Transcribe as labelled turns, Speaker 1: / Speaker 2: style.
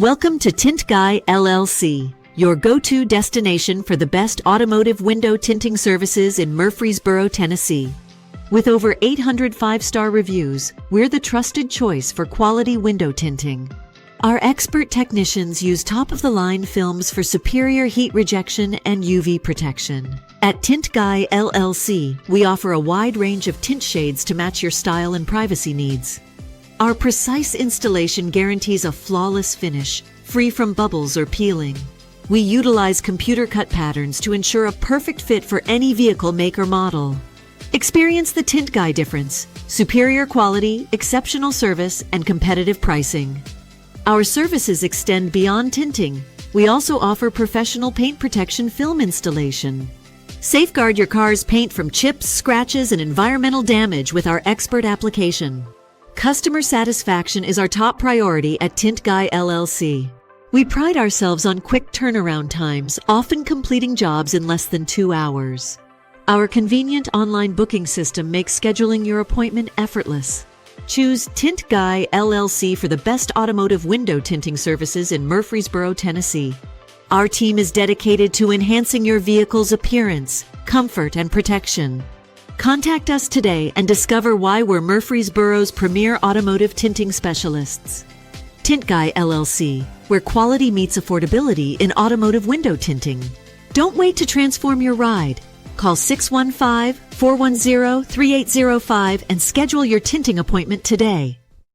Speaker 1: Welcome to Tint Guy LLC, your go-to destination for the best automotive window tinting services in Murfreesboro, Tennessee. With over 800 five-star reviews, we're the trusted choice for quality window tinting. Our expert technicians use top-of-the-line films for superior heat rejection and UV protection. At Tint Guy LLC, we offer a wide range of tint shades to match your style and privacy needs. Our precise installation guarantees a flawless finish, free from bubbles or peeling. We utilize computer cut patterns to ensure a perfect fit for any vehicle make or model. Experience the Tint Guy difference: superior quality, exceptional service, and competitive pricing. Our services extend beyond tinting. We also offer professional paint protection film installation. Safeguard your car's paint from chips, scratches, and environmental damage with our expert application. Customer satisfaction is our top priority at Tint Guy LLC. We pride ourselves on quick turnaround times, often completing jobs in less than 2 hours. Our convenient online booking system makes scheduling your appointment effortless. Choose Tint Guy LLC for the best automotive window tinting services in Murfreesboro, Tennessee. Our team is dedicated to enhancing your vehicle's appearance, comfort, and protection. Contact us today and discover why we're Murfreesboro's premier automotive tinting specialists. Tint Guy LLC, where quality meets affordability in automotive window tinting. Don't wait to transform your ride. Call 615-410-3805 and schedule your tinting appointment today.